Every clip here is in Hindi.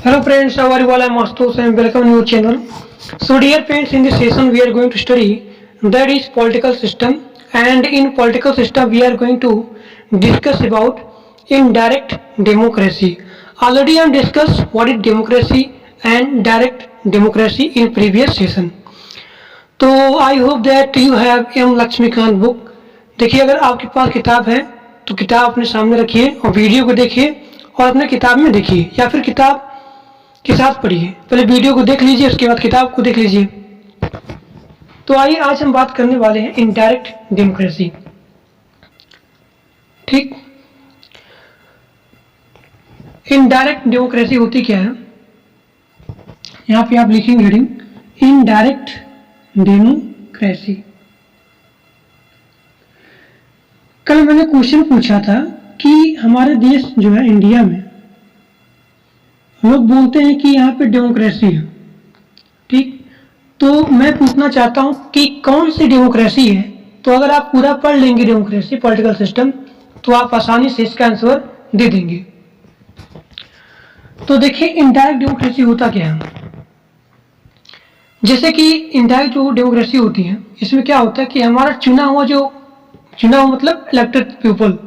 Hello friends, how are you all? I am Astos and welcome to your channel. So dear friends, in this session we are going to study that is political system, and in political system we are going to discuss about indirect democracy. Already I am discussed what is democracy and direct democracy in previous session. तो I hope that you have M Laxmikanth book. देखिए, अगर आपके पास किताब है तो किताब अपने सामने रखिए और वीडियो को देखिए और अपने किताब में देखिए या फिर किताब के साथ पढ़िए. पहले वीडियो को देख लीजिए, उसके बाद किताब को देख लीजिए. तो आइए, आज हम बात करने वाले हैं इनडायरेक्ट डेमोक्रेसी. ठीक, इनडायरेक्ट डेमोक्रेसी होती क्या है? यहाँ पे आप लिखेंगे हेडिंग इनडायरेक्ट डेमोक्रेसी. कल मैंने क्वेश्चन पूछा था कि हमारे देश जो है इंडिया में लोग बोलते हैं कि यहाँ पे डेमोक्रेसी है. ठीक, तो मैं पूछना चाहता हूँ कि कौन सी डेमोक्रेसी है. तो अगर आप पूरा पढ़ लेंगे डेमोक्रेसी पॉलिटिकल सिस्टम तो आप आसानी से इसका आंसर दे देंगे. तो देखिए, इनडायरेक्ट डेमोक्रेसी होता क्या है. जैसे कि इनडायरेक्ट जो डेमोक्रेसी होती है, इसमें क्या होता है कि हमारा चुना हुआ मतलब इलेक्टेड पीपल,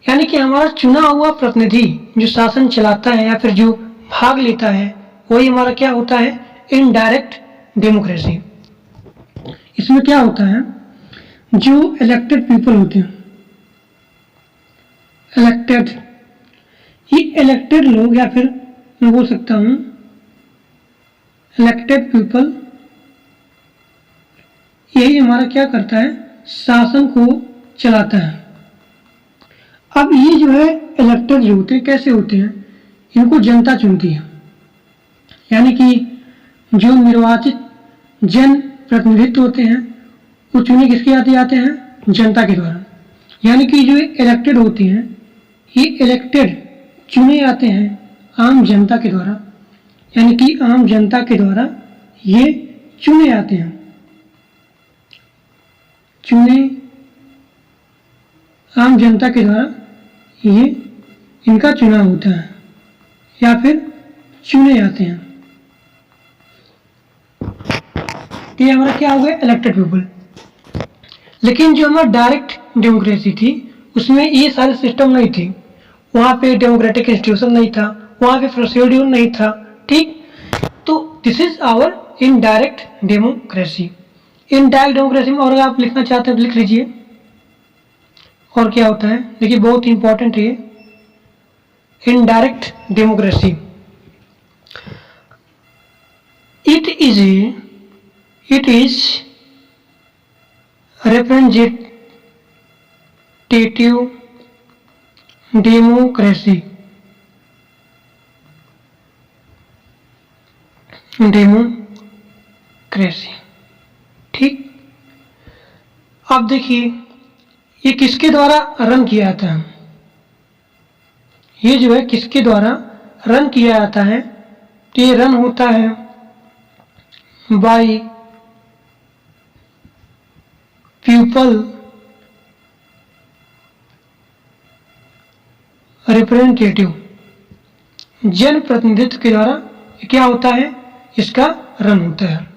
यानी कि हमारा चुना हुआ प्रतिनिधि जो शासन चलाता है या फिर जो भाग लेता है, वही हमारा क्या होता है, इनडायरेक्ट डेमोक्रेसी. इसमें क्या होता है, जो इलेक्टेड पीपल होते हैं, ये इलेक्टेड लोग, या फिर मैं बोल सकता हूं इलेक्टेड पीपल, यही हमारा क्या करता है, शासन को चलाता है. अब ये जो है इलेक्टेड जो होते हैं, कैसे होते हैं, इनको जनता चुनती है. यानी कि जो निर्वाचित जन प्रतिनिधित्व होते हैं वो चुने किसके आते हैं, जनता के द्वारा. यानी कि जो इलेक्टेड होते हैं, ये इलेक्टेड चुने आते हैं आम जनता के द्वारा. यानी कि आम जनता के द्वारा ये चुने आते हैं, आम जनता के द्वारा ये इनका चुनाव होता है या फिर चुने जाते हैं. ये हमारा क्या हो गया, इलेक्टेड पीपल. लेकिन जो हमारा डायरेक्ट डेमोक्रेसी थी उसमें ये सारे सिस्टम नहीं थे. वहाँ पे डेमोक्रेटिक इंस्टीट्यूशन नहीं था, वहाँ पे प्रोसीड्यूर नहीं था. ठीक, तो this is our indirect democracy. Indirect democracy में और अगर आप लिखना चाहते हैं तो लिख लीजिए. और क्या होता है, देखिए बहुत इंपॉर्टेंट है indirect democracy. It is representative democracy. ठीक, अब देखिए ये किसके द्वारा रन किया जाता है, ये जो है किसके द्वारा रन किया जाता है. तो ये रन होता है बाय पीपल रिप्रेजेंटेटिव, जन प्रतिनिधित्व के द्वारा क्या होता है, इसका रन होता है.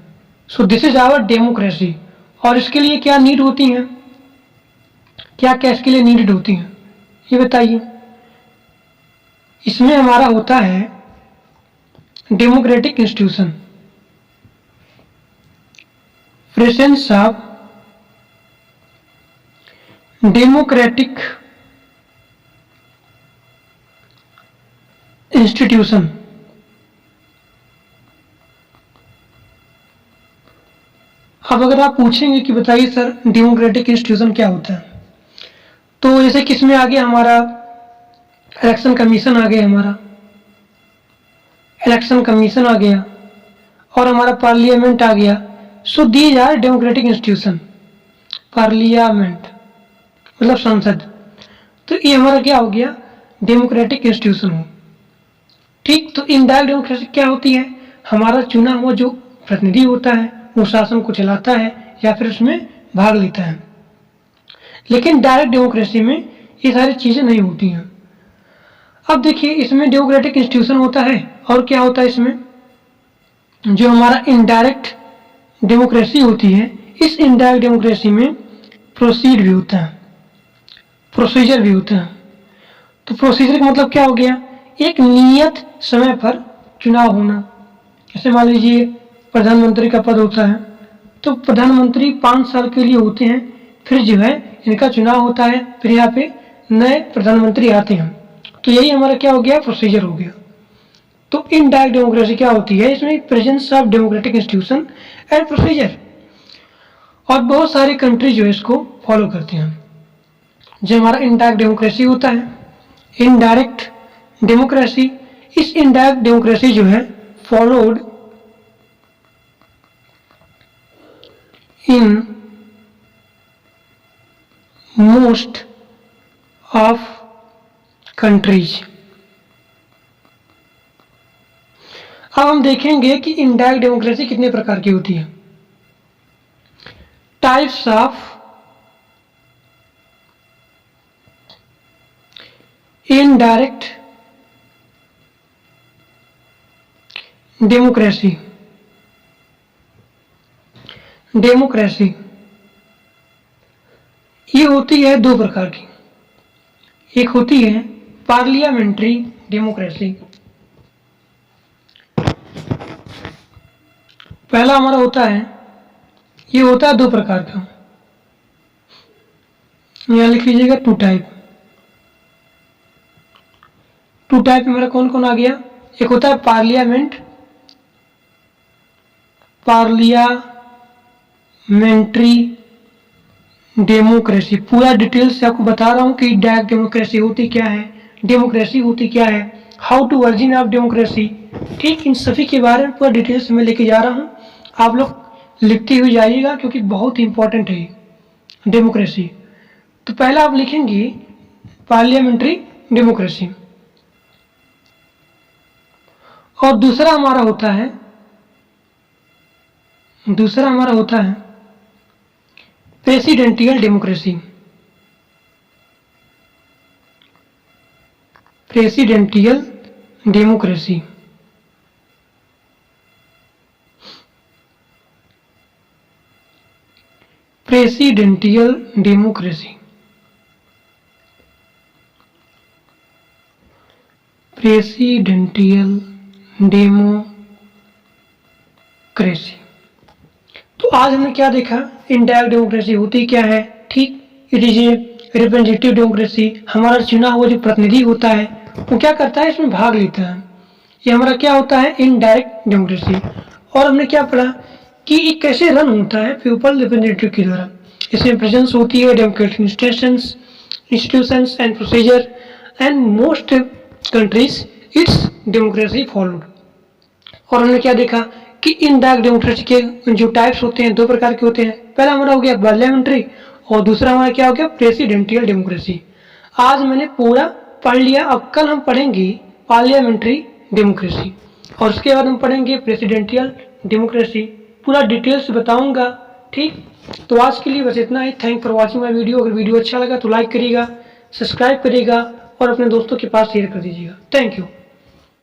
So this is our democracy. और इसके लिए क्या नीड होती है, क्या क्या इसके लिए नीडेड होती हैं, ये बताइए. इसमें हमारा होता है democratic institution, presence of democratic institution. अब अगर आप पूछेंगे कि बताइए सर डेमोक्रेटिक इंस्टीट्यूशन क्या होता है, तो जैसे किसमें आ गया हमारा इलेक्शन कमीशन आ गया, हमारा इलेक्शन कमीशन आ गया और हमारा पार्लियामेंट आ गया. So these are democratic institution. Parliament मतलब संसद, तो ये हमारा क्या हो गया, डेमोक्रेटिक इंस्टीट्यूशन हो. ठीक, तो इनडायरेक्ट डेमोक्रेसी क्या होती है, हमारा चुना हुआ जो प्रतिनिधि होता है वो शासन को चलाता है या फिर उसमें भाग लेता है. लेकिन डायरेक्ट डेमोक्रेसी में ये सारी चीजें नहीं होती हैं. अब देखिए इसमें डेमोक्रेटिक इंस्टीट्यूशन होता है और क्या होता है इसमें, जो हमारा इनडायरेक्ट डेमोक्रेसी होती है, इस इनडायरेक्ट डेमोक्रेसी में प्रोसीड भी होता है, प्रोसीजर भी होता है। तो प्रोसीजर का मतलब क्या हो गया, एक नियत समय पर चुनाव होना। जैसे मान लीजिए प्रधानमंत्री का पद होता है, तो प्रधानमंत्री 5 साल के लिए होते हैं, फिर जो है इनका चुनाव होता है, फिर यहाँ पे नए प्रधानमंत्री आते हैं। तो यही हमारा क्या हो गया, प्रोसीजर हो गया। तो इनडायरेक्ट डेमोक्रेसी क्या होती है, इसमें presence of democratic institution and procedure, और बहुत सारी कंट्री जो है इसको फॉलो करती हैं। जो हमारा इनडायरेक्ट डेमोक्रेसी होता है, इनडायरेक्ट डेमोक्रेसी, इस इनडायरेक्ट डेमोक्रेसी जो है followed in most of countries. अब हम देखेंगे कि इनडायरेक्ट डेमोक्रेसी कितने प्रकार की होती है। Types of indirect democracy. Democracy ये होती है 2 प्रकार की। एक होती है पार्लियामेंट्री डेमोक्रेसी। पहला हमारा होता है, ये होता है 2 प्रकार का, यहां लिख लीजिएगा 2 टाइप। 2 टाइप में मेरा कौन कौन आ गया, एक होता है पार्लियामेंट्री डेमोक्रेसी। पूरा डिटेल से आपको बता रहा हूं कि डायरेक्ट डेमोक्रेसी होती क्या है, डेमोक्रेसी होती क्या है, how to version of democracy, ठीक इन सभी के बारे में पूरा डिटेल से मैं लेके जा रहा हूं। आप लोग लिखते हुए जाइएगा क्योंकि बहुत इंपॉर्टेंट है डेमोक्रेसी। तो पहला आप लिखेंगे पार्लियामेंट्री डेमोक्रेसी, और दूसरा हमारा होता है presidential democracy. Presidential democracy presidential democracy presidential democracy. तो आज हमने क्या देखा, इनडायरेक्ट डेमोक्रेसी होती क्या है, ठीक, it is a representative democracy. हमारा चुना हुआ जो प्रतिनिधि होता है वो क्या करता है, इसमें भाग लेता है। ये हमारा क्या होता है, इनडायरेक्ट डेमोक्रेसी। और हमने क्या पढ़ा कि ये कैसे रन होता है, पीपल रिप्रेजेंटेटिव के द्वारा। इसमें प्रेजेंस होती है democratic institutions and procedure, and most countries it's democracy followed. और हमने क्या देखा कि इनडायरेक्ट डेमोक्रेसी के जो टाइप्स होते हैं 2 प्रकार के होते हैं। पहला हमारा हो गया पार्लियामेंट्री, और दूसरा हमारा क्या हो गया, प्रेसिडेंटियल डेमोक्रेसी। आज मैंने पूरा पढ़ लिया, अब कल हम पढ़ेंगे पार्लियामेंट्री डेमोक्रेसी, और उसके बाद हम पढ़ेंगे प्रेसिडेंटियल डेमोक्रेसी। पूरा डिटेल से बताऊंगा, ठीक। तो आज के लिए बस इतना ही। Thank for watching my video. अगर वीडियो अच्छा लगा तो लाइक करिएगा, सब्सक्राइब करिएगा और अपने दोस्तों के पास शेयर कर दीजिएगा। Thank you.